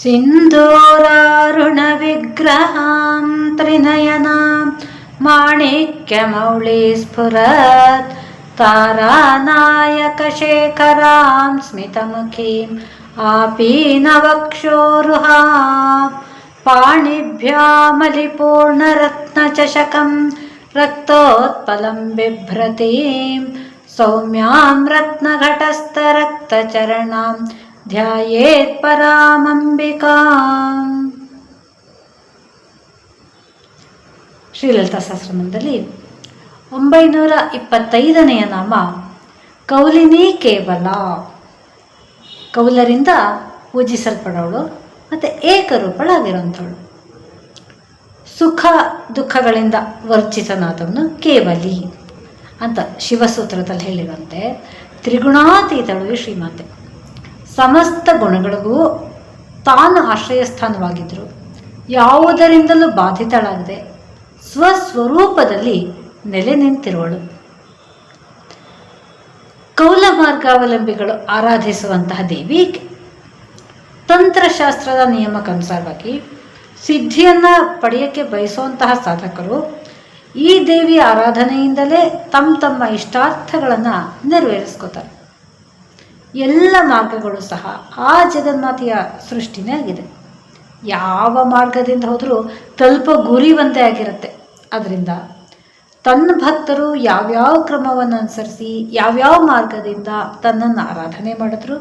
ಸಿಂಧೂರಾರುಣವಿಗ್ರಹಾಂ ತ್ರಿನಯನಾಂ ಮಾಣಿಕ್ಯಮೌಳಿಸ್ಫುರತ್ ತಾರಾನಾಯಕಶೇಖರಾಂ ಸ್ಮಿತಮುಖೀಂ ಆಪೀನವಕ್ಷೋರುಹಾಂ ಪಾಣಿಭ್ಯಾಮಲಿಪೂರ್ಣರತ್ನಚಷಕಂ ರಕ್ತೋತ್ಪಲಂ ಬಿಭ್ರತೀಂ ಸೌಮ್ಯಾಂ ರತ್ನಘಟಸ್ಥರಕ್ತಚರಣಾಂ ಧ್ಯಾಯೇತ್ ಪರಾಮಂಬಿಕಾಂ. ಶ್ರೀಲಲಿತಾ ಸಹಸ್ರನಾಮದಲ್ಲಿ 925ನೆಯ ನಾಮ ಕೌಲಿನಿ ಕೇವಲ. ಕೌಲರಿಂದ ಪೂಜಿಸಲ್ಪಡೋಳು ಮತ್ತು ಏಕರೂಪಳಾಗಿರುವಂಥವಳು. ಸುಖ ದುಃಖಗಳಿಂದ ವರ್ಜಿತನಾದವನು ಕೇವಲಿ ಅಂತ ಶಿವಸೂತ್ರದಲ್ಲಿ ಹೇಳಿರುವಂತೆ ತ್ರಿಗುಣಾತೀತಳು ಶ್ರೀಮಾತೆ. ಸಮಸ್ತ ಗುಣಗಳಿಗೂ ತಾನು ಆಶ್ರಯಸ್ಥಾನವಾಗಿದ್ದರು. ಯಾವುದರಿಂದಲೂ ಬಾಧಿತಳಾಗದೆ ಸ್ವಸ್ವರೂಪದಲ್ಲಿ ನೆಲೆ ನಿಂತಿರುವಳು. ಕೌಲ ಮಾರ್ಗಾವಲಂಬಿಗಳು ಆರಾಧಿಸುವಂತಹ ದೇವಿ ತಂತ್ರಶಾಸ್ತ್ರದ ನಿಯಮಕ್ಕನುಸಾರವಾಗಿ ಸಿದ್ಧಿಯನ್ನು ಪಡೆಯೋಕ್ಕೆ ಬಯಸುವಂತಹ ಸಾಧಕರು ಈ ದೇವಿಯ ಆರಾಧನೆಯಿಂದಲೇ ತಮ್ಮ ಇಷ್ಟಾರ್ಥಗಳನ್ನು ನೆರವೇರಿಸ್ಕೋತಾರೆ. ಎಲ್ಲ ಮಾರ್ಗಗಳು ಸಹ ಆ ಜಗನ್ಮಾತೆಯ ಸೃಷ್ಟಿನೇ ಆಗಿದೆ. ಯಾವ ಮಾರ್ಗದಿಂದ ಹೋದರೂ ತಲುಪೋ ಗುರಿ ಒಂದೇ ಆಗಿರುತ್ತೆ. ಅದರಿಂದ ತನ್ನ ಭಕ್ತರು ಯಾವ್ಯಾವ ಕ್ರಮವನ್ನು ಅನುಸರಿಸಿ ಯಾವ್ಯಾವ ಮಾರ್ಗದಿಂದ ತನ್ನನ್ನು ಆರಾಧನೆ ಮಾಡಿದ್ರು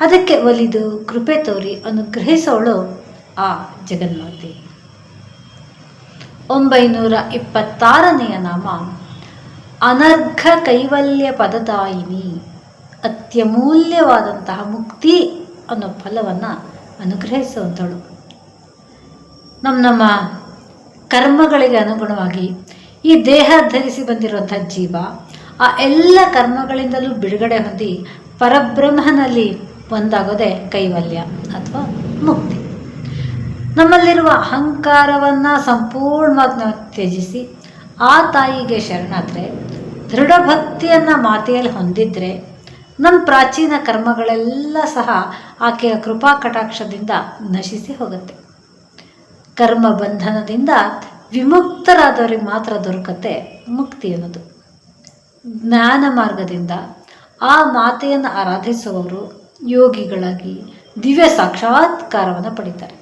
ಅದಕ್ಕೆ ಒಲಿದು ಕೃಪೆ ತೋರಿ ಅನುಗ್ರಹಿಸೋಳು ಆ ಜಗನ್ಮಾತೆ. 926ನೆಯ ನಾಮ ಅನರ್ಘ ಕೈವಲ್ಯ ಪದದಾಯಿನಿ. ಅತ್ಯಮೂಲ್ಯವಾದಂತಹ ಮುಕ್ತಿ ಅನ್ನೋ ಫಲವನ್ನು ಅನುಗ್ರಹಿಸುವಂಥಳು. ನಮ್ಮ ಕರ್ಮಗಳಿಗೆ ಅನುಗುಣವಾಗಿ ಈ ದೇಹ ಧರಿಸಿ ಬಂದಿರುವಂಥ ಜೀವ ಆ ಎಲ್ಲ ಕರ್ಮಗಳಿಂದಲೂ ಬಿಡುಗಡೆ ಹೊಂದಿ ಪರಬ್ರಹ್ಮನಲ್ಲಿ ಒಂದಾಗೋದೇ ಕೈವಲ್ಯ ಅಥವಾ ಮುಕ್ತಿ. ನಮ್ಮಲ್ಲಿರುವ ಅಹಂಕಾರವನ್ನು ಸಂಪೂರ್ಣವಾಗಿ ನಾವು ತ್ಯಜಿಸಿ ಆ ತಾಯಿಗೆ ಶರಣಾದರೆ, ದೃಢ ಭಕ್ತಿಯನ್ನು ಮಾತೆಯಲ್ಲಿ ಹೊಂದಿದ್ರೆ ನಮ್ಮ ಪ್ರಾಚೀನ ಕರ್ಮಗಳೆಲ್ಲ ಸಹ ಆಕೆಯ ಕೃಪಾ ಕಟಾಕ್ಷದಿಂದ ನಶಿಸಿ ಹೋಗುತ್ತೆ. ಕರ್ಮ ಬಂಧನದಿಂದ ವಿಮುಕ್ತರಾದವರಿಗೆ ಮಾತ್ರ ದೊರಕತ್ತೆ ಮುಕ್ತಿ ಅನ್ನೋದು. ಜ್ಞಾನ ಮಾರ್ಗದಿಂದ ಆ ಮಾತೆಯನ್ನು ಆರಾಧಿಸುವವರು ಯೋಗಿಗಳಾಗಿ ದಿವ್ಯ ಸಾಕ್ಷಾತ್ಕಾರವನ್ನು ಪಡಿತಾರೆ.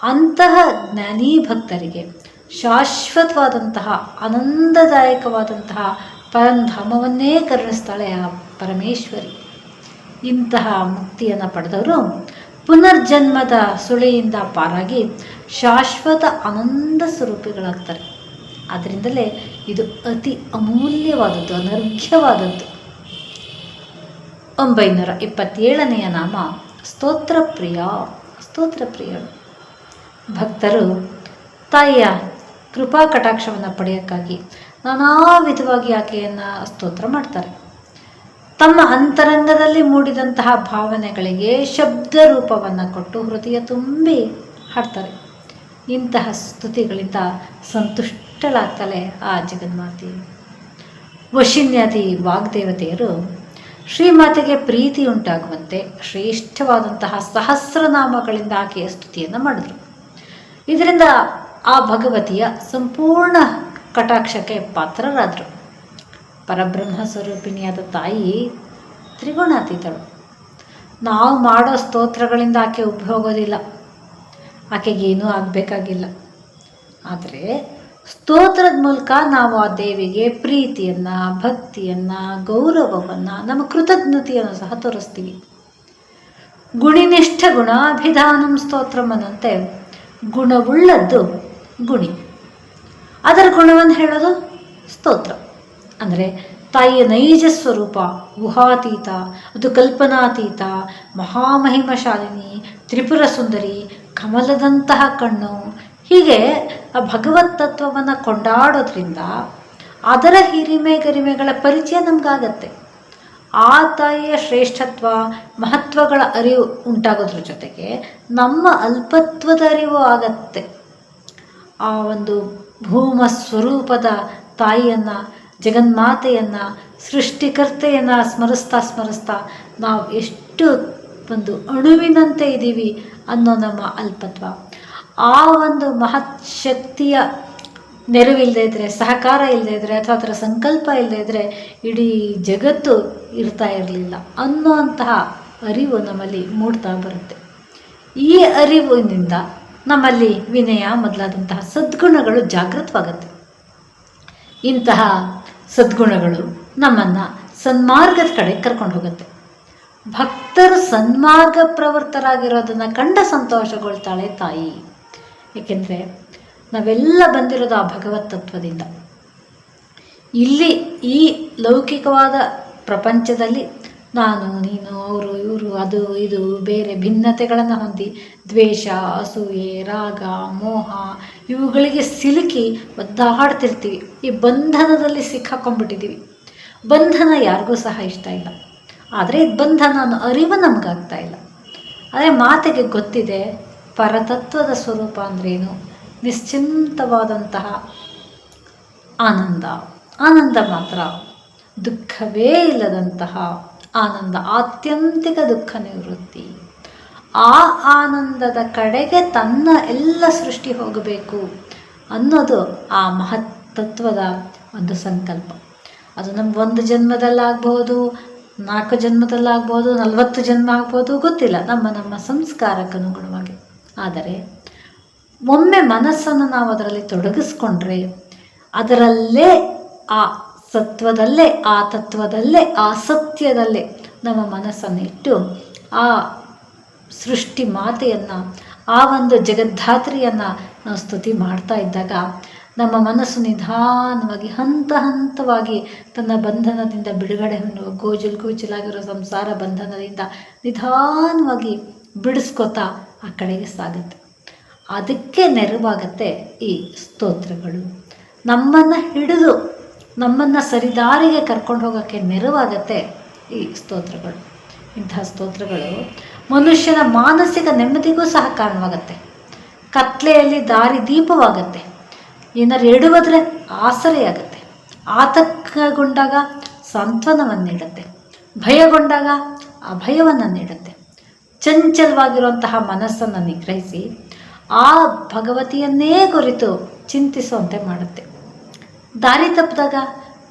ಅಂತಹ ಜ್ಞಾನೀ ಭಕ್ತರಿಗೆ ಶಾಶ್ವತವಾದಂತಹ ಆನಂದದಾಯಕವಾದಂತಹ ಪರಂಧಾಮವನ್ನೇ ಕರುಣಿಸ್ತಾಳೆ ಆ ಪರಮೇಶ್ವರಿ. ಇಂತಹ ಮುಕ್ತಿಯನ್ನು ಪಡೆದವರು ಪುನರ್ಜನ್ಮದ ಸುಳಿಯಿಂದ ಪಾರಾಗಿ ಶಾಶ್ವತ ಆನಂದ ಸ್ವರೂಪಿಗಳಾಗ್ತಾರೆ. ಆದ್ದರಿಂದಲೇ ಇದು ಅತಿ ಅಮೂಲ್ಯವಾದದ್ದು, ಅನರ್ಘ್ಯವಾದದ್ದು. 927ನೆಯ ನಾಮ ಸ್ತೋತ್ರಪ್ರಿಯ. ಸ್ತೋತ್ರಪ್ರಿಯಳು. ಭಕ್ತರು ತಾಯಿಯ ಕೃಪಾ ಕಟಾಕ್ಷವನ್ನು ಪಡೆಯೋಕ್ಕಾಗಿ ನಾನಾ ವಿಧವಾಗಿ ಆಕೆಯನ್ನು ಸ್ತೋತ್ರ ಮಾಡ್ತಾರೆ. ತಮ್ಮ ಅಂತರಂಗದಲ್ಲಿ ಮೂಡಿದಂತಹ ಭಾವನೆಗಳಿಗೆ ಶಬ್ದ ರೂಪವನ್ನು ಕೊಟ್ಟು ಹೃದಯ ತುಂಬಿ ಹಾಡ್ತಾರೆ. ಇಂತಹ ಸ್ತುತಿಗಳಿಂದ ಸಂತುಷ್ಟಳಾಗ್ತಾಳೆ ಆ ಜಗನ್ಮಾತೆ. ವಶಿನ್ಯಾದಿ ವಾಗ್ದೇವತೆಯರು ಶ್ರೀಮಾತೆಗೆ ಪ್ರೀತಿ ಉಂಟಾಗುವಂತೆ ಶ್ರೇಷ್ಠವಾದಂತಹ ಸಹಸ್ರನಾಮಗಳಿಂದ ಆಕೆಯ ಸ್ತುತಿಯನ್ನು ಮಾಡಿದ್ರು. ಇದರಿಂದ ಆ ಭಗವತಿಯ ಸಂಪೂರ್ಣ ಕಟಾಕ್ಷಕ್ಕೆ ಪಾತ್ರರಾದರು. ಪರಬ್ರಹ್ಮ ಸ್ವರೂಪಿಣಿಯಾದ ತಾಯಿ ತ್ರಿಗುಣಾತೀತಳು. ನಾವು ಮಾಡೋ ಸ್ತೋತ್ರಗಳಿಂದ ಆಕೆ ಉಬ್ಬಿ ಹೋಗೋದಿಲ್ಲ, ಆಕೆಗೇನೂ ಆಗಬೇಕಾಗಿಲ್ಲ. ಆದರೆ ಸ್ತೋತ್ರದ ಮೂಲಕ ನಾವು ಆ ದೇವಿಗೆ ಪ್ರೀತಿಯನ್ನು, ಭಕ್ತಿಯನ್ನು, ಗೌರವವನ್ನು, ನಮ್ಮ ಕೃತಜ್ಞತೆಯನ್ನು ಸಹ ತೋರಿಸ್ತೀವಿ. ಗುಣಿನಿಷ್ಠ ಗುಣಾಭಿಧಾನಂ ಸ್ತೋತ್ರಂ ಅನ್ನಂತೆ ಗುಣವುಳ್ಳದ್ದು ಗುಣಿ, ಅದರ ಗುಣವನ್ನು ಹೇಳೋದು ಸ್ತೋತ್ರ. ಅಂದರೆ ತಾಯಿಯ ನೈಜ ಸ್ವರೂಪ ಊಹಾತೀತ, ಅದು ಕಲ್ಪನಾತೀತ, ಮಹಾಮಹಿಮಶಾಲಿನಿ, ತ್ರಿಪುರ ಸುಂದರಿ, ಕಮಲದಂತಹ ಕಣ್ಣು, ಹೀಗೆ ಆ ಭಗವತ್ ತತ್ವವನ್ನು ಕೊಂಡಾಡೋದ್ರಿಂದ ಅದರ ಹಿರಿಮೆ ಗರಿಮೆಗಳ ಪರಿಚಯ ನಮಗಾಗತ್ತೆ. ಆ ತಾಯಿಯ ಶ್ರೇಷ್ಠತ್ವ ಮಹತ್ವಗಳ ಅರಿವು ಉಂಟಾಗೋದ್ರ ಜೊತೆಗೆ ನಮ್ಮ ಅಲ್ಪತ್ವದ ಅರಿವು ಆಗತ್ತೆ. ಆ ಒಂದು ಭೂಮ ಸ್ವರೂಪದ ತಾಯಿಯನ್ನು, ಜಗನ್ಮಾತೆಯನ್ನು, ಸೃಷ್ಟಿಕರ್ತೆಯನ್ನು ಸ್ಮರಿಸ್ತಾ ನಾವು ಎಷ್ಟು ಒಂದು ಅಣುವಿನಂತೆ ಇದ್ದೀವಿ ಅನ್ನೋ ನಮ್ಮ ಅಲ್ಪತ್ವ, ಆ ಒಂದು ಮಹತ್ ಶಕ್ತಿಯ ನೆರವಿಲ್ಲದೆ ಇದ್ದರೆ, ಸಹಕಾರ ಇಲ್ಲದೆ ಇದ್ದರೆ, ಅಥವಾ ಅದರ ಸಂಕಲ್ಪ ಇಲ್ಲದೆ ಇದ್ದರೆ ಇಡೀ ಜಗತ್ತು ಇರ್ತಾ ಇರಲಿಲ್ಲ ಅನ್ನುವಂತಹ ಅರಿವು ನಮ್ಮಲ್ಲಿ ಮೂಡ್ತಾ ಬರುತ್ತೆ. ಈ ಅರಿವಿನಿಂದ ನಮ್ಮಲ್ಲಿ ವಿನಯ ಮೊದಲಾದಂತಹ ಸದ್ಗುಣಗಳು ಜಾಗೃತವಾಗುತ್ತೆ. ಇಂತಹ ಸದ್ಗುಣಗಳು ನಮ್ಮನ್ನು ಸನ್ಮಾರ್ಗದ ಕಡೆ ಕರ್ಕೊಂಡು ಹೋಗುತ್ತೆ. ಭಕ್ತರು ಸನ್ಮಾರ್ಗ ಪ್ರವೃತ್ತರಾಗಿರೋದನ್ನು ಕಂಡ ಸಂತೋಷಗೊಳ್ತಾಳೆ ತಾಯಿ. ಏಕೆಂದರೆ ನಾವೆಲ್ಲ ಬಂದಿರೋದು ಆ ಭಗವತ್ ತತ್ವದಿಂದ. ಇಲ್ಲಿ ಈ ಲೌಕಿಕವಾದ ಪ್ರಪಂಚದಲ್ಲಿ ನಾನು, ನೀನು, ಅವರು, ಇವರು, ಅದು ಇದು ಬೇರೆ ಭಿನ್ನತೆಗಳನ್ನು ಹೊಂದಿ ದ್ವೇಷ, ಅಸೂಯೆ, ರಾಗ, ಮೋಹ ಇವುಗಳಿಗೆ ಸಿಲುಕಿ ಒದ್ದಾಡ್ತಿರ್ತೀವಿ. ಈ ಬಂಧನದಲ್ಲಿ ಸಿಕ್ಕಾಕೊಂಡ್ಬಿಟ್ಟಿದ್ದೀವಿ. ಬಂಧನ ಯಾರಿಗೂ ಸಹ ಇಷ್ಟ ಇಲ್ಲ. ಆದರೆ ಇದು ಬಂಧನ ಅನ್ನೋ ಅರಿವು ನಮಗಾಗ್ತಾ ಇಲ್ಲ. ಆದರೆ ಮಾತಿಗೆ ಗೊತ್ತಿದೆ ಪರತತ್ವದ ಸ್ವರೂಪ ಅಂದ್ರೇನು, ನಿಶ್ಚಿಂತವಾದಂತಹ ಆನಂದ, ಆನಂದ ಮಾತ್ರ, ದುಃಖವೇ ಇಲ್ಲದಂತಹ ಆನಂದ, ಆತ್ಯಂತಿಕ ದುಃಖ ನಿವೃತ್ತಿ. ಆ ಆನಂದದ ಕಡೆಗೆ ತನ್ನ ಎಲ್ಲ ಸೃಷ್ಟಿ ಹೋಗಬೇಕು ಅನ್ನೋದು ಆ ಮಹತ್ತತ್ವದ ಒಂದು ಸಂಕಲ್ಪ. ಅದು ನಮ್ಗೆ 1 ಜನ್ಮದಲ್ಲಾಗ್ಬೋದು, 4 ಜನ್ಮದಲ್ಲಾಗ್ಬೋದು, 40 ಜನ್ಮ ಆಗ್ಬೋದು, ಗೊತ್ತಿಲ್ಲ, ನಮ್ಮ ಸಂಸ್ಕಾರಕ್ಕೆ ಅನುಗುಣವಾಗಿ. ಆದರೆ ಒಮ್ಮೆ ಮನಸ್ಸನ್ನು ನಾವು ಅದರಲ್ಲಿ ತೊಡಗಿಸ್ಕೊಂಡ್ರೆ, ಅದರಲ್ಲೇ ಆ ಸತ್ವದಲ್ಲೇ, ಆ ತತ್ವದಲ್ಲೇ, ಆ ಸತ್ಯದಲ್ಲೇ ನಮ್ಮ ಮನಸ್ಸನ್ನು ಇಟ್ಟು ಆ ಸೃಷ್ಟಿ ಮಾತೆಯನ್ನು, ಆ ಒಂದು ಜಗದ್ಧಾತ್ರಿಯನ್ನು ನಾವು ಸ್ತುತಿ ಮಾಡ್ತಾ ಇದ್ದಾಗ ನಮ್ಮ ಮನಸ್ಸು ನಿಧಾನವಾಗಿ ಹಂತ ಹಂತವಾಗಿ ತನ್ನ ಬಂಧನದಿಂದ ಬಿಡುಗಡೆ ಹೊಂದುವ, ಗೋಜಲಾಗಿರೋ ಸಂಸಾರ ಬಂಧನದಿಂದ ನಿಧಾನವಾಗಿ ಬಿಡಿಸ್ಕೊತಾ ಆ ಕಡೆಗೆ ಸಾಗುತ್ತೆ. ಅದಕ್ಕೆ ನೆರವಾಗತ್ತೆ ಈ ಸ್ತೋತ್ರಗಳು. ನಮ್ಮನ್ನು ಹಿಡಿದು ನಮ್ಮನ್ನು ಸರಿದಾರಿಗೆ ಕರ್ಕೊಂಡು ಹೋಗೋಕ್ಕೆ ನೆರವಾಗತ್ತೆ ಈ ಸ್ತೋತ್ರಗಳು. ಇಂತಹ ಸ್ತೋತ್ರಗಳು ಮನುಷ್ಯನ ಮಾನಸಿಕ ನೆಮ್ಮದಿಗೂ ಸಹ ಕಾರಣವಾಗತ್ತೆ. ಕತ್ಲೆಯಲ್ಲಿ ದಾರಿ ದೀಪವಾಗತ್ತೆ. ಏನಾರು ಎಡುವುದ್ರೆ ಆಸರೆಯಾಗತ್ತೆ. ಆತಂಕಗೊಂಡಾಗ ಸಾಂತ್ವನವನ್ನು ನೀಡುತ್ತೆ. ಭಯಗೊಂಡಾಗ ಅಭಯವನ್ನು ನೀಡುತ್ತೆ. ಚಂಚಲವಾಗಿರುವಂತಹ ಮನಸ್ಸನ್ನು ನಿಗ್ರಹಿಸಿ ಆ ಭಗವತಿಯನ್ನೇ ಕುರಿತು ಚಿಂತಿಸುವಂತೆ ಮಾಡುತ್ತೆ. ದಾರಿ ತಪ್ಪಿದಾಗ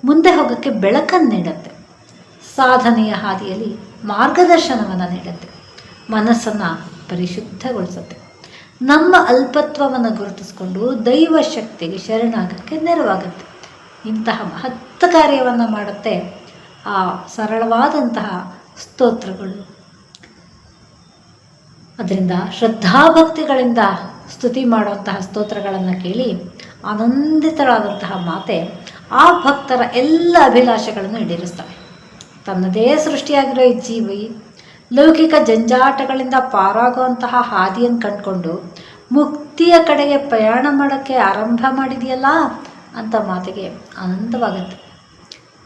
ಮುಂದೆ ಹೋಗೋಕ್ಕೆ ಬೆಳಕನ್ನು ನೀಡುತ್ತೆ. ಸಾಧನೆಯ ಹಾದಿಯಲ್ಲಿ ಮಾರ್ಗದರ್ಶನವನ್ನು ನೀಡುತ್ತೆ. ಮನಸ್ಸನ್ನು ಪರಿಶುದ್ಧಗೊಳಿಸುತ್ತೆ. ನಮ್ಮ ಅಲ್ಪತ್ವವನ್ನು ಗುರುತಿಸಿಕೊಂಡು ದೈವ ಶಕ್ತಿಗೆ ಶರಣಾಗಕ್ಕೆ ನೆರವಾಗುತ್ತೆ. ಇಂತಹ ಮಹತ್ತ ಕಾರ್ಯವನ್ನು ಮಾಡುತ್ತೆ ಆ ಸರಳವಾದಂತಹ ಸ್ತೋತ್ರಗಳು. ಅದರಿಂದ ಶ್ರದ್ಧಾಭಕ್ತಿಗಳಿಂದ ಸ್ತುತಿ ಮಾಡುವಂತಹ ಸ್ತೋತ್ರಗಳನ್ನು ಕೇಳಿ ಆನಂದಿತರಾದಂತಹ ಮಾತೆ ಆ ಭಕ್ತರ ಎಲ್ಲ ಅಭಿಲಾಷೆಗಳನ್ನು ಈಡೇರಿಸ್ತವೆ. ತನ್ನದೇ ಸೃಷ್ಟಿಯಾಗಿರೋ ಈ ಜೀವಿ ಲೌಕಿಕ ಜಂಜಾಟಗಳಿಂದ ಪಾರಾಗುವಂತಹ ಹಾದಿಯನ್ನು ಕಂಡುಕೊಂಡು ಮುಕ್ತಿಯ ಕಡೆಗೆ ಪ್ರಯಾಣ ಮಾಡೋಕ್ಕೆ ಆರಂಭ ಮಾಡಿದೆಯಲ್ಲ ಅಂತ ಮಾತೆಗೆ ಆನಂದವಾಗುತ್ತೆ.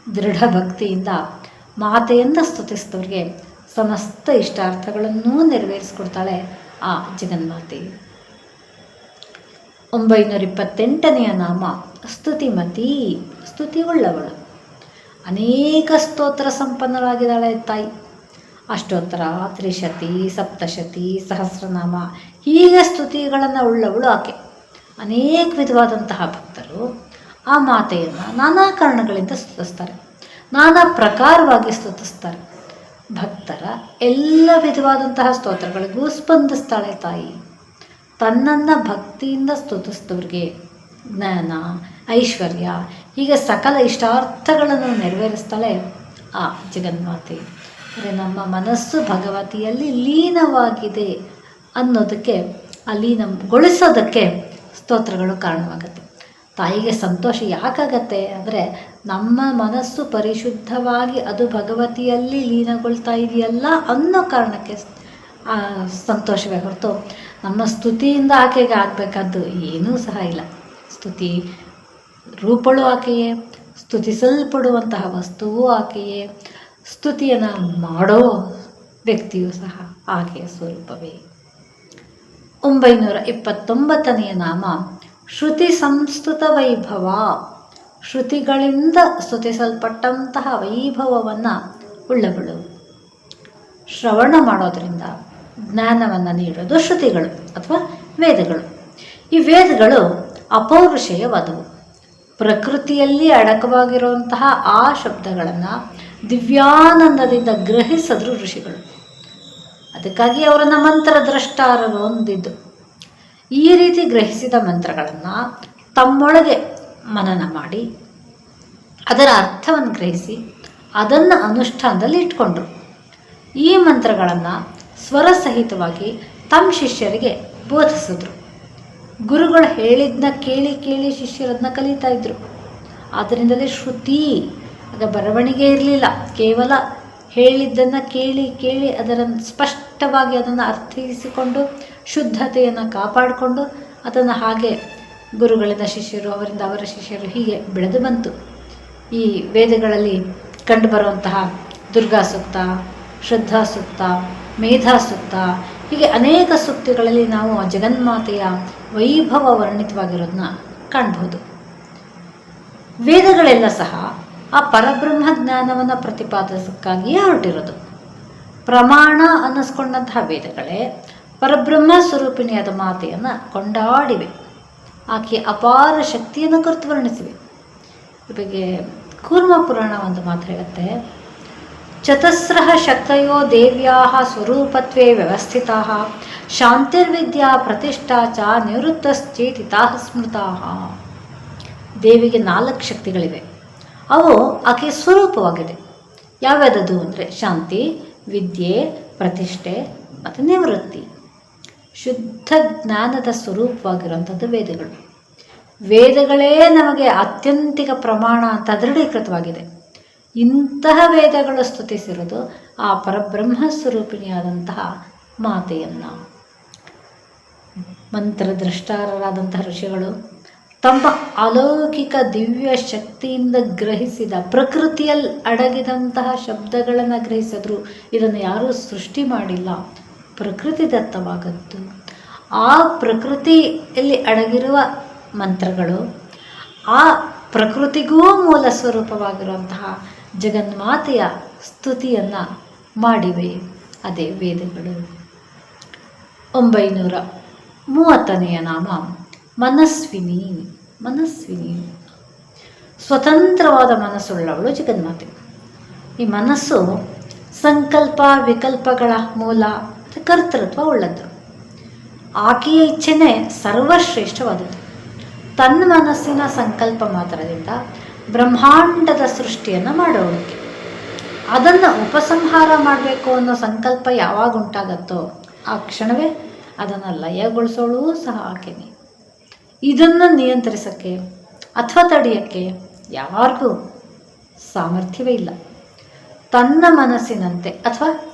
ದೃಢ ಭಕ್ತಿಯಿಂದ ಮಾತೆಯಿಂದ ಸ್ತುತಿಸಿದವ್ರಿಗೆ ಸಮಸ್ತ ಇಷ್ಟಾರ್ಥಗಳನ್ನೂ ನೆರವೇರಿಸಿಕೊಡ್ತಾಳೆ ಆ ಜಗನ್ಮಾತೆ. 928ನೆಯ ನಾಮ ಸ್ತುತಿಮತಿ, ಸ್ತುತಿ ಉಳ್ಳವಳು. ಅನೇಕ ಸ್ತೋತ್ರ ಸಂಪನ್ನರಾಗಿದ್ದಾಳೆ ತಾಯಿ. ಅಷ್ಟೋತ್ತರ, ತ್ರಿಶತಿ, ಸಪ್ತಶತಿ, ಸಹಸ್ರನಾಮ ಹೀಗೆ ಸ್ತುತಿಗಳನ್ನು ಉಳ್ಳವಳು ಆಕೆ. ಅನೇಕ ವಿಧವಾದಂತಹ ಭಕ್ತರು ಆ ಮಾತೆಯನ್ನು ನಾನಾ ಕಾರಣಗಳಿಂದ ಸ್ತುತಿಸ್ತಾರೆ, ನಾನಾ ಪ್ರಕಾರವಾಗಿ ಸ್ತುತಿಸ್ತಾರೆ. ಭಕ್ತರ ಎಲ್ಲ ವಿಧವಾದಂತಹ ಸ್ತೋತ್ರಗಳಿಗೂ ಸ್ಪಂದಿಸ್ತಾಳೆ ತಾಯಿ. ತನ್ನನ್ನು ಭಕ್ತಿಯಿಂದ ಸ್ತುತಿಸಿದವ್ರಿಗೆ ಜ್ಞಾನ, ಐಶ್ವರ್ಯ ಹೀಗೆ ಸಕಲ ಇಷ್ಟಾರ್ಥಗಳನ್ನು ನೆರವೇರಿಸ್ತಾಳೆ ಆ ಜಗನ್ಮಾತೆ. ಅಂದರೆ ನಮ್ಮ ಮನಸ್ಸು ಭಗವತಿಯಲ್ಲಿ ಲೀನವಾಗಿದೆ ಅನ್ನೋದಕ್ಕೆ, ಆ ಲೀನಗೊಳಿಸೋದಕ್ಕೆ ಸ್ತೋತ್ರಗಳು ಕಾರಣವಾಗುತ್ತೆ. ತಾಯಿಗೆ ಸಂತೋಷ ಯಾಕಾಗತ್ತೆ ಅಂದರೆ ನಮ್ಮ ಮನಸ್ಸು ಪರಿಶುದ್ಧವಾಗಿ ಅದು ಭಗವತಿಯಲ್ಲಿ ಲೀನಗೊಳ್ತಾ ಇದೆಯಲ್ಲ ಅನ್ನೋ ಕಾರಣಕ್ಕೆ ಸಂತೋಷವೇ ಹೊರತು ನಮ್ಮ ಸ್ತುತಿಯಿಂದ ಆಕೆಗೆ ಆಗಬೇಕಾದ್ದು ಏನೂ ಸಹ ಇಲ್ಲ. ಸ್ತುತಿ ರೂಪಳು ಆಕೆಯೇ, ಸ್ತುತಿಸಲ್ಪಡುವಂತಹ ವಸ್ತುವು ಆಕೆಯೇ, ಸ್ತುತಿಯನ್ನು ಮಾಡೋ ವ್ಯಕ್ತಿಯೂ ಸಹ ಆಕೆಯ ಸ್ವರೂಪವೇ. 929ನೆಯ ನಾಮ ಶ್ರುತಿ ಸಂಸ್ತುತ ವೈಭವ. ಶ್ರುತಿಗಳಿಂದ ಸ್ತುತಿಸಲ್ಪಟ್ಟಂತಹ ವೈಭವವನ್ನು ಉಳ್ಳವಳು. ಶ್ರವಣ ಮಾಡೋದರಿಂದ ಜ್ಞಾನವನ್ನು ನೀಡೋದು ಶ್ರುತಿಗಳು ಅಥವಾ ವೇದಗಳು. ಈ ವೇದಗಳು ಅಪೌರುಷೇಯವಾದವು. ಪ್ರಕೃತಿಯಲ್ಲಿ ಅಡಕವಾಗಿರುವಂತಹ ಆ ಶಬ್ದಗಳನ್ನು ದಿವ್ಯಾನಂದದಿಂದ ಗ್ರಹಿಸಿದ್ರು ಋಷಿಗಳು. ಅದಕ್ಕಾಗಿ ಅವರನ್ನು ಮಂತ್ರದ್ರಷ್ಟಾರರು ಅಂದಿದ್ದು. ಈ ರೀತಿ ಗ್ರಹಿಸಿದ ಮಂತ್ರಗಳನ್ನು ತಮ್ಮೊಳಗೆ ಮನನ ಮಾಡಿ ಅದರ ಅರ್ಥವನ್ನು ಗ್ರಹಿಸಿ ಅದನ್ನು ಅನುಷ್ಠಾನದಲ್ಲಿ ಇಟ್ಕೊಂಡ್ರು. ಈ ಮಂತ್ರಗಳನ್ನು ಸ್ವರಸಹಿತವಾಗಿ ತಮ್ಮ ಶಿಷ್ಯರಿಗೆ ಬೋಧಿಸಿದ್ರು. ಗುರುಗಳು ಹೇಳಿದ್ದನ್ನ ಕೇಳಿ ಕೇಳಿ ಶಿಷ್ಯರದನ್ನ ಕಲಿತಾ ಇದ್ರು. ಆದ್ದರಿಂದಲೇ ಶ್ರುತಿ, ಆಗ ಬರವಣಿಗೆ ಇರಲಿಲ್ಲ, ಕೇವಲ ಹೇಳಿದ್ದನ್ನು ಕೇಳಿ ಕೇಳಿ ಅದನ್ನು ಸ್ಪಷ್ಟವಾಗಿ ಅದನ್ನು ಅರ್ಥೈಸಿಕೊಂಡು ಶುದ್ಧತೆಯನ್ನು ಕಾಪಾಡಿಕೊಂಡು ಅದನ್ನು ಹಾಗೆ ಗುರುಗಳಿಂದ ಶಿಷ್ಯರು, ಅವರಿಂದ ಅವರ ಶಿಷ್ಯರು ಹೀಗೆ ಬೆಳೆದು ಬಂತು. ಈ ವೇದಗಳಲ್ಲಿ ಕಂಡುಬರುವಂತಹ ದುರ್ಗಾ ಸೂಕ್ತ, ಶ್ರದ್ಧಾ ಸೂಕ್ತ, ಮೇಧಾ ಸೂಕ್ತ, ಹೀಗೆ ಅನೇಕ ಸೂಕ್ತಿಗಳಲ್ಲಿ ನಾವು ಜಗನ್ಮಾತೆಯ ವೈಭವ ವರ್ಣಿತವಾಗಿರೋದನ್ನ ಕಾಣ್ಬೋದು. ವೇದಗಳೆಲ್ಲ ಸಹ ಆ ಪರಬ್ರಹ್ಮ ಜ್ಞಾನವನ್ನು ಪ್ರತಿಪಾದಿಸೋಕ್ಕಾಗಿಯೇ ಹೊರಟಿರೋದು. ಪ್ರಮಾಣ ಅನ್ನಿಸ್ಕೊಂಡಂತಹ ವೇದಗಳೇ ಪರಬ್ರಹ್ಮ ಸ್ವರೂಪಿಣಿಯಾದ ಮಾತೆಯನ್ನು ಕೊಂಡಾಡಿವೆ. ಆಕೆಯ ಅಪಾರ ಶಕ್ತಿಯನ್ನು ಕುರಿತು ವರ್ಣಿಸಿವೆ. ಈ ಬಗ್ಗೆ ಕೂರ್ಮ ಪುರಾಣ ಒಂದು ಮಾತು ಹೇಳುತ್ತೆ, ಚತಸ್ರಃ ಶಕ್ತಯೋ ದೇವ್ಯಾ ಸ್ವರೂಪತ್ವೇ ವ್ಯವಸ್ಥಿತಾ ಶಾಂತಿರ್ವಿದ್ಯಾ ಪ್ರತಿಷ್ಠಾ ಚ ನಿವೃತ್ತಶ್ಚೇತಿತಾ ಸ್ಮೃತಾ. ದೇವಿಗೆ 4 ಶಕ್ತಿಗಳಿವೆ. ಅವು ಆಕೆಯ ಸ್ವರೂಪವಾಗಿದೆ. ಯಾವ್ಯಾವುದದು ಅಂದರೆ ಶಾಂತಿ, ವಿದ್ಯೆ, ಪ್ರತಿಷ್ಠೆ ಮತ್ತು ನಿವೃತ್ತಿ. ಶುದ್ಧ ಜ್ಞಾನದ ಸ್ವರೂಪವಾಗಿರುವಂಥದ್ದು ವೇದಗಳು. ವೇದಗಳೇ ನಮಗೆ ಆತ್ಯಂತಿಕ ಪ್ರಮಾಣ ಅಂತ ದೃಢೀಕೃತವಾಗಿದೆ. ಇಂತಹ ವೇದಗಳು ಸ್ತುತಿಸಿರೋದು ಆ ಪರಬ್ರಹ್ಮ ಸ್ವರೂಪಿಣಿಯಾದಂತಹ ಮಾತೆಯನ್ನು. ಮಂತ್ರದ್ರಷ್ಟಾರರಾದಂತಹ ಋಷಿಗಳು ತಮ್ಮ ಅಲೌಕಿಕ ದಿವ್ಯ ಶಕ್ತಿಯಿಂದ ಗ್ರಹಿಸಿದ ಪ್ರಕೃತಿಯಲ್ಲಿ ಅಡಗಿದಂತಹ ಶಬ್ದಗಳನ್ನು ಗ್ರಹಿಸಿದ್ರು. ಇದನ್ನು ಯಾರೂ ಸೃಷ್ಟಿ ಮಾಡಿಲ್ಲ, ಪ್ರಕೃತಿ ದತ್ತವಾಗದ್ದು. ಆ ಪ್ರಕೃತಿಯಲ್ಲಿ ಅಡಗಿರುವ ಮಂತ್ರಗಳು ಆ ಪ್ರಕೃತಿಗೂ ಮೂಲ ಸ್ವರೂಪವಾಗಿರುವಂತಹ ಜಗನ್ಮಾತೆಯ ಸ್ತುತಿಯನ್ನು ಮಾಡಿವೆ. ಅದೇ ವೇದಗಳು. 930ನೆಯ ನಾಮ ಮನಸ್ವಿನಿ. ಮನಸ್ವಿನಿ, ಸ್ವತಂತ್ರವಾದ ಮನಸ್ಸುಳ್ಳವಳು ಜಗನ್ಮಾತೆ. ಈ ಮನಸ್ಸು ಸಂಕಲ್ಪ ವಿಕಲ್ಪಗಳ ಮೂಲ, ಕರ್ತೃತ್ವ ಉಳ್ಳದ್ದು. ಆಕೆಯ ಇಚ್ಛೆನೇ ಸರ್ವಶ್ರೇಷ್ಠವಾದದ್ದು. ತನ್ನ ಮನಸ್ಸಿನ ಸಂಕಲ್ಪ ಮಾತ್ರದಿಂದ ಬ್ರಹ್ಮಾಂಡದ ಸೃಷ್ಟಿಯನ್ನು ಮಾಡೋದಕ್ಕೆ, ಅದನ್ನು ಉಪಸಂಹಾರ ಮಾಡಬೇಕು ಅನ್ನೋ ಸಂಕಲ್ಪ ಯಾವಾಗ ಉಂಟಾಗತ್ತೋ ಆ ಕ್ಷಣವೇ ಅದನ್ನು ಲಯಗೊಳಿಸೋಳು ಸಹ ಆಕೆನೇ. ಇದನ್ನು ನಿಯಂತ್ರಿಸೋಕ್ಕೆ ಅಥವಾ ತಡೆಯೋಕ್ಕೆ ಯಾರಿಗೂ ಸಾಮರ್ಥ್ಯವೇ ಇಲ್ಲ. ತನ್ನ ಮನಸ್ಸಿನಂತೆ ಅಥವಾ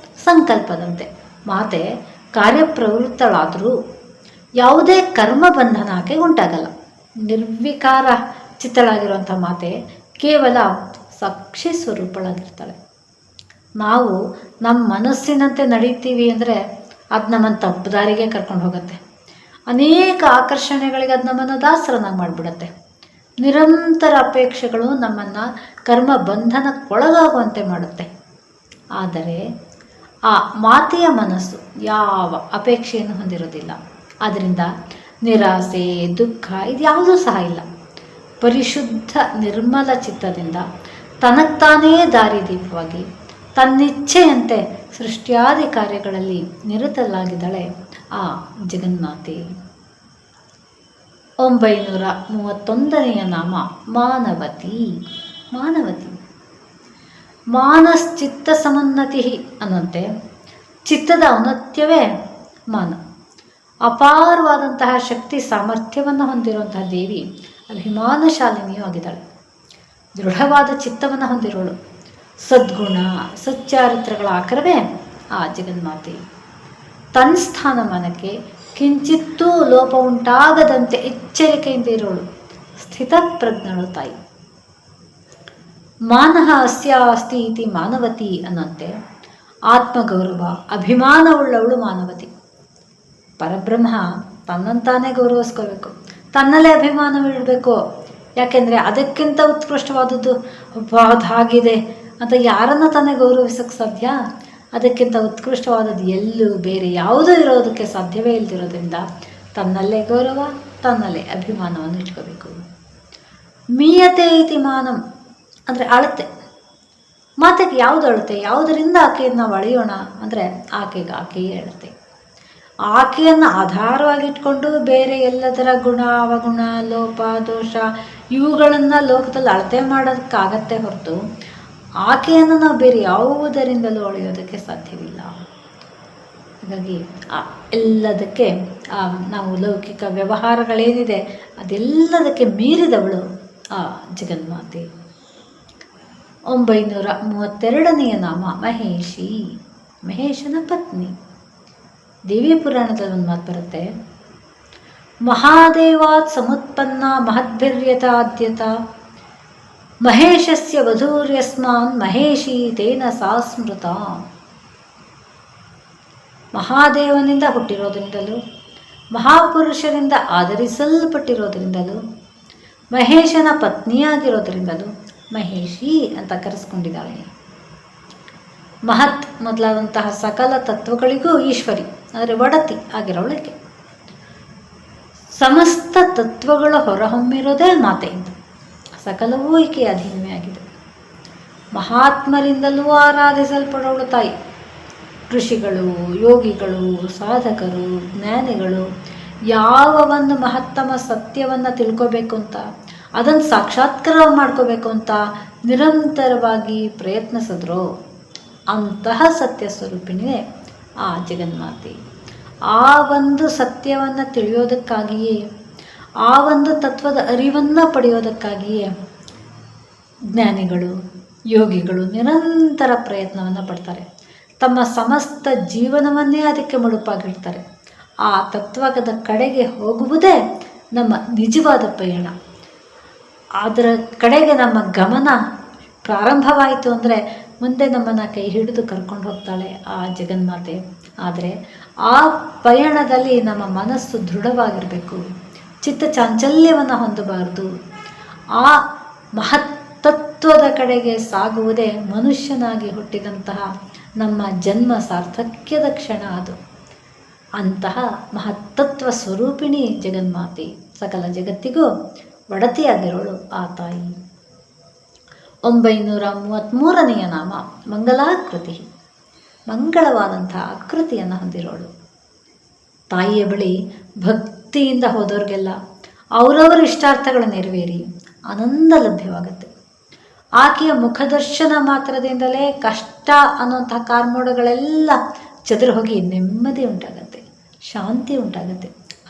ಸಂಕಲ್ಪದಂತೆ ಮಾತೆ ಕಾರ್ಯಪ್ರವೃತ್ತಳಾದರೂ ಯಾವುದೇ ಕರ್ಮ ಬಂಧನ ಆಕೆಗೆ ಉಂಟಾಗಲ್ಲ. ನಿರ್ವಿಕಾರ ಚಿತ್ತಳಾಗಿರುವಂಥ ಮಾತೆ ಕೇವಲ ಸಾಕ್ಷಿ ಸ್ವರೂಪಳಾಗಿರ್ತಾಳೆ. ನಾವು ನಮ್ಮ ಮನಸ್ಸಿನಂತೆ ನಡೀತೀವಿ ಅಂದರೆ ಅದು ನಮ್ಮನ್ನು ತಪ್ಪು ದಾರಿಗೆ ಕರ್ಕೊಂಡು ಹೋಗುತ್ತೆ. ಅನೇಕ ಆಕರ್ಷಣೆಗಳಿಗೆ ಅದು ನಮ್ಮನ್ನು ದಾಸರನ್ನಾಗಿ ಮಾಡಿಬಿಡುತ್ತೆ. ನಿರಂತರ ಅಪೇಕ್ಷೆಗಳು ನಮ್ಮನ್ನು ಕರ್ಮ ಬಂಧನಕ್ಕೊಳಗಾಗುವಂತೆ ಮಾಡುತ್ತೆ. ಆದರೆ ಆ ಮಾತೆಯ ಮನಸ್ಸು ಯಾವ ಅಪೇಕ್ಷೆಯನ್ನು ಹೊಂದಿರೋದಿಲ್ಲ. ಆದ್ದರಿಂದ ನಿರಾಸೆ, ದುಃಖ ಇದ್ಯಾವುದೂ ಸಹ ಇಲ್ಲ. ಪರಿಶುದ್ಧ ನಿರ್ಮಲ ಚಿತ್ತದಿಂದ ತನಗ್ತಾನೇ ದಾರಿದೀಪವಾಗಿ ತನ್ನಿಚ್ಛೆಯಂತೆ ಸೃಷ್ಟಿಯಾದಿ ಕಾರ್ಯಗಳಲ್ಲಿ ನಿರತಲಾಗಿದ್ದಾಳೆ ಆ ಜಗನ್ಮಾತೆ. 931ನೆಯ ನಾಮ ಮಾನವತಿ. ಮಾನವತಿ, ಮಾನಶ್ಚಿತ್ತ ಸಮನ್ನತಿ ಅನ್ನಂತೆ ಚಿತ್ತದ ಔನ್ನತ್ಯವೇ ಮಾನ. ಅಪಾರವಾದಂತಹ ಶಕ್ತಿ ಸಾಮರ್ಥ್ಯವನ್ನು ಹೊಂದಿರುವಂತಹ ದೇವಿ ಅಭಿಮಾನಶಾಲಿನಿಯೂ ಆಗಿದ್ದಾಳೆ. ದೃಢವಾದ ಚಿತ್ತವನ್ನು ಹೊಂದಿರೋಳು. ಸದ್ಗುಣ ಸಚ್ಚಾರಿತ್ರಗಳ ಆಕರವೇ ಆ ಜಗನ್ಮಾತೆ. ತನ್ನ ಸ್ಥಾನಮಾನಕ್ಕೆ ಕಿಂಚಿತ್ತೂ ಲೋಪ ಉಂಟಾಗದಂತೆ ಎಚ್ಚರಿಕೆಯಿಂದ ಇರೋಳು ಸ್ಥಿತಪ್ರಜ್ಞಳು ತಾಯಿ. ಮಾನಃ ಅಸ್ಯ ಅಸ್ತಿ ಇತಿ ಮಾನವತಿ ಅನ್ನಂತೆ ಆತ್ಮಗೌರವ ಅಭಿಮಾನವುಳ್ಳವಳು ಮಾನವತಿ. ಪರಬ್ರಹ್ಮ ತನ್ನಂತಾನೇ ಗೌರವಿಸ್ಕೋಬೇಕು, ತನ್ನಲ್ಲೇ ಅಭಿಮಾನವಿಡಬೇಕು. ಯಾಕೆಂದರೆ ಅದಕ್ಕಿಂತ ಉತ್ಕೃಷ್ಟವಾದದ್ದು ಅದು ಹಾಗಿದೆ ಅಂತ ಯಾರನ್ನು ತಾನೇ ಗೌರವಿಸೋಕ್ಕೆ ಸಾಧ್ಯ? ಅದಕ್ಕಿಂತ ಉತ್ಕೃಷ್ಟವಾದದ್ದು ಎಲ್ಲೂ ಬೇರೆ ಯಾವುದೂ ಇರೋದಕ್ಕೆ ಸಾಧ್ಯವೇ ಇಲ್ಲದಿರೋದ್ರಿಂದ ತನ್ನಲ್ಲೇ ಗೌರವ, ತನ್ನಲ್ಲೇ ಅಭಿಮಾನವನ್ನು ಇಟ್ಕೋಬೇಕು. ಮೀಯತೆ ಇತಿ ಮಾನಂ ಅಂದರೆ ಅಳತೆ. ಮಾತೆಗೆ ಯಾವುದು ಅಳತೆ? ಯಾವುದರಿಂದ ಆಕೆಯನ್ನು ನಾವು ಅಳೆಯೋಣ ಅಂದರೆ ಆಕೆಗೆ ಆಕೆಯೇ ಅಳತೆ. ಆಕೆಯನ್ನು ಆಧಾರವಾಗಿಟ್ಕೊಂಡು ಬೇರೆ ಎಲ್ಲದರ ಗುಣ, ಅವಗುಣ, ಲೋಪ, ದೋಷ ಇವುಗಳನ್ನು ಲೋಕದಲ್ಲಿ ಅಳತೆ ಮಾಡೋದಕ್ಕಾಗತ್ತೆ ಹೊರತು ಆಕೆಯನ್ನು ನಾವು ಬೇರೆ ಯಾವುದರಿಂದಲೂ ಅಳೆಯೋದಕ್ಕೆ ಸಾಧ್ಯವಿಲ್ಲ. ಹಾಗಾಗಿ ಎಲ್ಲದಕ್ಕೆ ನಾವು ಲೌಕಿಕ ವ್ಯವಹಾರಗಳೇನಿದೆ ಅದೆಲ್ಲದಕ್ಕೆ ಮೀರಿದವಳು ಆ ಜಗನ್ಮಾತೆ. 932ನೆಯ ನಾಮ ಮಹೇಶಿ, ಮಹೇಶನ ಪತ್ನಿ. ದೇವಿ ಪುರಾಣದಲ್ಲಿ ಒಂದು ಮಾತು ಬರುತ್ತೆ, ಮಹಾದೇವಾತ್ ಸಮುತ್ಪನ್ನ ಮಹದ್ಭಿರ್ಯತಾದ್ಯತ ಮಹೇಶಸ್ಯ ವಧೂರ್ಯಸ್ಮಾನ್ ಮಹೇಶಿ ತೇನ ಸಾ ಸ್ಮೃತ. ಮಹಾದೇವನಿಂದ ಹುಟ್ಟಿರೋದ್ರಿಂದಲೂ ಮಹಾಪುರುಷರಿಂದ ಆಧರಿಸಲ್ಪಟ್ಟಿರೋದ್ರಿಂದಲೂ ಮಹೇಶನ ಪತ್ನಿಯಾಗಿರೋದ್ರಿಂದಲೂ ಮಹೇಶಿ ಅಂತ ಕರೆಸ್ಕೊಂಡಿದ್ದಾಳೆ. ಮಹತ್ ಮೊದಲಾದಂತಹ ಸಕಲ ತತ್ವಗಳಿಗೂ ಈಶ್ವರಿ ಅಂದರೆ ಒಡತಿ ಆಗಿರೋಳಕ್ಕೆ. ಸಮಸ್ತ ತತ್ವಗಳು ಹೊರಹೊಮ್ಮಿರೋದೇ ಮಾತೆಯಿಂದ. ಸಕಲವೂ ಈಕೆಯ ಅಧೀನವೇ ಆಗಿದೆ. ಮಹಾತ್ಮರಿಂದಲೂ ಆರಾಧಿಸಲ್ಪಡೋಳು ತಾಯಿ. ಋಷಿಗಳು, ಯೋಗಿಗಳು, ಸಾಧಕರು, ಜ್ಞಾನಿಗಳು ಯಾವ ಒಂದು ಮಹತ್ತಮ ಸತ್ಯವನ್ನು ತಿಳ್ಕೋಬೇಕು ಅಂತ, ಅದನ್ನು ಸಾಕ್ಷಾತ್ಕಾರ ಮಾಡ್ಕೋಬೇಕು ಅಂತ ನಿರಂತರವಾಗಿ ಪ್ರಯತ್ನಿಸಿದ್ರು ಅಂತಹ ಸತ್ಯ ಸ್ವರೂಪಿಣಿಯೇ ಆ ಜಗನ್ಮಾತೆ. ಆ ಒಂದು ಸತ್ಯವನ್ನು ತಿಳಿಯೋದಕ್ಕಾಗಿಯೇ, ಆ ಒಂದು ತತ್ವದ ಅರಿವನ್ನು ಪಡೆಯೋದಕ್ಕಾಗಿಯೇ ಜ್ಞಾನಿಗಳು, ಯೋಗಿಗಳು ನಿರಂತರ ಪ್ರಯತ್ನವನ್ನು ಪಡ್ತಾರೆ. ತಮ್ಮ ಸಮಸ್ತ ಜೀವನವನ್ನೇ ಅದಕ್ಕೆ ಮುಡುಪಾಗಿಡ್ತಾರೆ. ಆ ತತ್ವದ ಕಡೆಗೆ ಹೋಗುವುದೇ ನಮ್ಮ ನಿಜವಾದ ಪಯಣ. ಅದರ ಕಡೆಗೆ ನಮ್ಮ ಗಮನ ಪ್ರಾರಂಭವಾಯಿತು ಅಂದರೆ ಮುಂದೆ ನಮ್ಮನ್ನು ಕೈ ಹಿಡಿದು ಕರ್ಕೊಂಡು ಹೋಗ್ತಾಳೆ ಆ ಜಗನ್ಮಾತೆ. ಆದರೆ ಆ ಪಯಣದಲ್ಲಿ ನಮ್ಮ ಮನಸ್ಸು ದೃಢವಾಗಿರಬೇಕು, ಚಿತ್ತ ಚಾಂಚಲ್ಯವನ್ನು ಹೊಂದಬಾರದು. ಆ ಮಹತ್ತತ್ವದ ಕಡೆಗೆ ಸಾಗುವುದೇ ಮನುಷ್ಯನಾಗಿ ಹುಟ್ಟಿದಂತಹ ನಮ್ಮ ಜನ್ಮ ಸಾರ್ಥಕ್ಯದ ಕ್ಷಣ ಅದು. ಅಂತಹ ಮಹತ್ತತ್ವ ಸ್ವರೂಪಿಣಿ ಜಗನ್ಮಾತೆ, ಸಕಲ ಜಗತ್ತಿಗೂ ಒಡತಿಯಾಗಿರೋಳು ಆ ತಾಯಿ. 933ನೆಯ ನಾಮ ಮಂಗಲಾಕೃತಿ, ಮಂಗಳವಾದಂತಹ ಆಕೃತಿಯನ್ನು ಹೊಂದಿರೋಳು. ತಾಯಿಯ ಬಳಿ ಭಕ್ತಿಯಿಂದ ಹೋದವ್ರಿಗೆಲ್ಲ ಅವರವರ ಇಷ್ಟಾರ್ಥಗಳು ನೆರವೇರಿ ಆನಂದ ಲಭ್ಯವಾಗುತ್ತೆ. ಆಕೆಯ ಮುಖದರ್ಶನ ಮಾತ್ರದಿಂದಲೇ ಕಷ್ಟ ಅನ್ನುವಂತಹ ಕಾರ್ಮೋಡಗಳೆಲ್ಲ ಚದುರು ಹೋಗಿ ನೆಮ್ಮದಿ ಉಂಟಾಗತ್ತೆ, ಶಾಂತಿ ಉಂಟಾಗತ್ತೆ,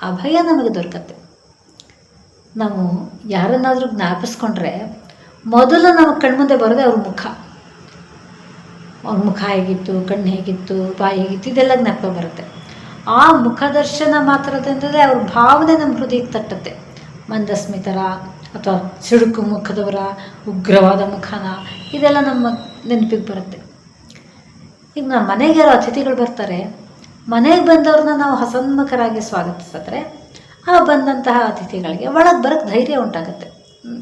ಅಭಯ ನಮಗೆ ದೊರಕತ್ತೆ. ನಾವು ಯಾರನ್ನಾದರೂ ಜ್ಞಾಪಿಸ್ಕೊಂಡ್ರೆ ಮೊದಲು ನಮ್ಮ ಕಣ್ಮುಂದೆ ಬರೋದೇ ಅವ್ರ ಮುಖ. ಅವ್ರ ಮುಖ ಹೇಗಿತ್ತು, ಕಣ್ಣು ಹೇಗಿತ್ತು, ಬಾಯಿ ಹೇಗಿತ್ತು, ಇದೆಲ್ಲ ಜ್ಞಾಪಕ ಬರುತ್ತೆ. ಆ ಮುಖದರ್ಶನ ಮಾತ್ರದಿಂದಲೇ ಅವ್ರ ಭಾವನೆ ನಮ್ಮ ಹೃದಯಕ್ಕೆ ತಟ್ಟುತ್ತೆ. ಮಂದಸ್ಮಿತರ ಅಥವಾ ಸಿಡುಕು ಮುಖದವರ, ಉಗ್ರವಾದ ಮುಖನ, ಇದೆಲ್ಲ ನಮ್ಮ ನೆನಪಿಗೆ ಬರುತ್ತೆ. ಈಗ ನಮ್ಮ ಮನೆಗೆ ಯಾರೋ ಅತಿಥಿಗಳು ಬರ್ತಾರೆ, ಮನೆಗೆ ಬಂದವ್ರನ್ನ ನಾವು ಹಸನ್ಮುಖರಾಗಿ ಸ್ವಾಗತಿಸಿದ್ರೆ ಆ ಬಂದಂತಹ ಅತಿಥಿಗಳಿಗೆ ಒಳಗೆ ಬರೋಕ್ಕೆ ಧೈರ್ಯ ಉಂಟಾಗುತ್ತೆ,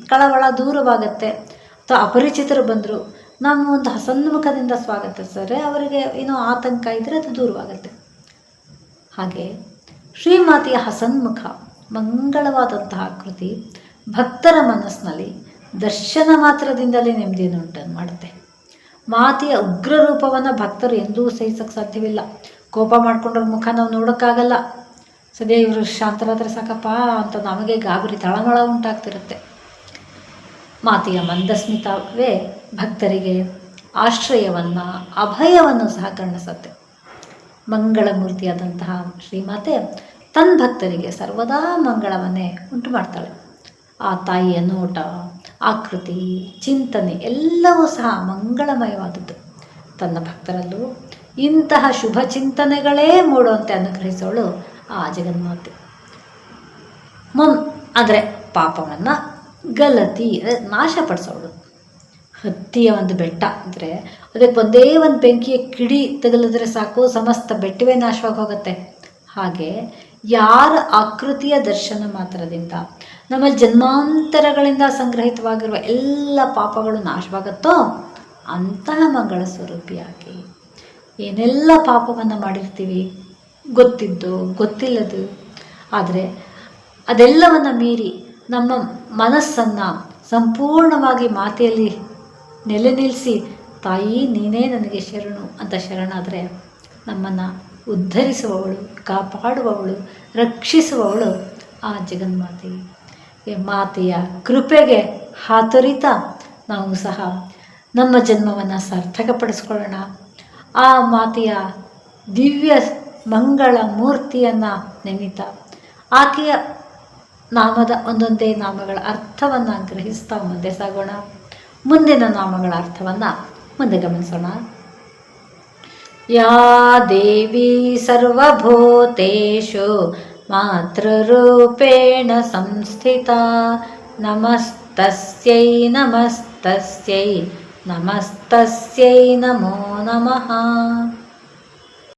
ಕಳವಳ ದೂರವಾಗುತ್ತೆ. ಅಥವಾ ಅಪರಿಚಿತರು ಬಂದರು, ನಮ್ಮ ಒಂದು ಹಸನ್ಮುಖದಿಂದ ಸ್ವಾಗತಿಸಿದ್ರೆ ಅವರಿಗೆ ಏನೋ ಆತಂಕ ಇದ್ದರೆ ಅದು ದೂರವಾಗುತ್ತೆ. ಹಾಗೆ ಶ್ರೀಮಾತೆಯ ಹಸನ್ಮುಖ ಮಂಗಳವಾದಂತಹ ಆಕೃತಿ ಭಕ್ತರ ಮನಸ್ಸಿನಲ್ಲಿ ದರ್ಶನ ಮಾತ್ರದಿಂದಲೇ ನೆಮ್ಮದಿಯನ್ನು ಉಂಟು ಮಾಡುತ್ತೆ. ಮಾತೆಯ ಉಗ್ರ ರೂಪವನ್ನು ಭಕ್ತರು ಎಂದೂ ಸಹಿಸೋಕ್ಕೆ ಸಾಧ್ಯವಿಲ್ಲ. ಕೋಪ ಮಾಡ್ಕೊಂಡ್ರ ಮುಖ ನಾವು ನೋಡೋಕ್ಕಾಗಲ್ಲ. ಸದ್ಯ ಇವರು ಶಾಂತರಾದರೆ ಸಾಕಪ್ಪ ಅಂತ ನಮಗೆ ಗಾಬರಿ ತಳಮಳ ಉಂಟಾಗ್ತಿರುತ್ತೆ. ಮಾತೆಯ ಮಂದಸ್ಮಿತವೇ ಭಕ್ತರಿಗೆ ಆಶ್ರಯವನ್ನು, ಅಭಯವನ್ನು ಸಹ ಕರುಣಿಸುತ್ತೆ. ಮಂಗಳಮೂರ್ತಿಯಾದಂತಹ ಶ್ರೀಮಾತೆ ತನ್ನ ಭಕ್ತರಿಗೆ ಸರ್ವದಾ ಮಂಗಳವನ್ನೇ ಉಂಟು ಮಾಡ್ತಾಳೆ. ಆ ತಾಯಿಯ ನೋಟ, ಆಕೃತಿ, ಚಿಂತನೆ ಎಲ್ಲವೂ ಸಹ ಮಂಗಳಮಯವಾದದ್ದು. ತನ್ನ ಭಕ್ತರಲ್ಲೂ ಇಂತಹ ಶುಭ ಚಿಂತನೆಗಳೇ ಮೂಡುವಂತೆ ಅನುಗ್ರಹಿಸೋಳು ಆ ಜಗನ್ಮಾತೆ. ಅಂದರೆ ಪಾಪವನ್ನು ಗಲತಿ ನಾಶಪಡಿಸೋಳು. ಹತ್ತಿಯ ಒಂದು ಬೆಟ್ಟ ಅಂದರೆ ಅದಕ್ಕೆ ಒಂದೇ ಒಂದು ಬೆಂಕಿಯ ಕಿಡಿ ತಗಲಿದ್ರೆ ಸಾಕು, ಸಮಸ್ತ ಬೆಟ್ಟವೇ ನಾಶವಾಗಿ ಹೋಗುತ್ತೆ. ಹಾಗೆ ಯಾರ ಆಕೃತಿಯ ದರ್ಶನ ಮಾತ್ರದಿಂದ ನಮ್ಮಲ್ಲಿ ಜನ್ಮಾಂತರಗಳಿಂದ ಸಂಗ್ರಹಿತವಾಗಿರುವ ಎಲ್ಲ ಪಾಪಗಳು ನಾಶವಾಗುತ್ತೋ ಅಂತಹ ಮಂಗಳ ಸ್ವರೂಪಿಯಾಗಿ ಏನೆಲ್ಲ ಪಾಪವನ್ನು ಮಾಡಿರ್ತೀವಿ, ಗೊತ್ತಿದ್ದು ಗೊತ್ತಿಲ್ಲದು. ಆದರೆ ಅದೆಲ್ಲವನ್ನು ಮೀರಿ ನಮ್ಮ ಮನಸ್ಸನ್ನು ಸಂಪೂರ್ಣವಾಗಿ ಮಾತೆಯಲ್ಲಿ ನೆಲೆ ನಿಲ್ಲಿಸಿ, ತಾಯಿ ನೀನೇ ನನಗೆ ಶರಣು ಅಂತ ಶರಣಾದರೆ ನಮ್ಮನ್ನು ಉದ್ಧರಿಸುವವಳು, ಕಾಪಾಡುವವಳು, ರಕ್ಷಿಸುವವಳು ಆ ಜಗನ್ಮಾತೆ. ಮಾತೆಯ ಕೃಪೆಗೆ ಹಾತೊರಿತ ನಾವು ಸಹ ನಮ್ಮ ಜನ್ಮವನ್ನು ಸಾರ್ಥಕಪಡಿಸ್ಕೊಳ್ಳೋಣ. ಆ ಮಾತೆಯ ದಿವ್ಯ ಮಂಗಳ ಮೂರ್ತಿಯನ್ನು ನೆನೀತಾ ಆಕೆಯ ನಾಮದ ಒಂದೊಂದೇ ನಾಮಗಳ ಅರ್ಥವನ್ನು ಗ್ರಹಿಸ್ತಾ ಮುಂದೆ ಸಾಗೋಣ. ಮುಂದಿನ ನಾಮಗಳ ಅರ್ಥವನ್ನು ಮುಂದೆ ಗಮನಿಸೋಣ. ಯಾ ದೇವಿ ಸರ್ವಭೂತೇಷು ಮಾತೃರೂಪೇಣ ಸಂಸ್ಥಿತಾ ನಮಸ್ತಸ್ಯೈ ನಮಸ್ತಸ್ಯೈ ನಮಸ್ತಸ್ಯೈ ನಮೋ ನಮಃ.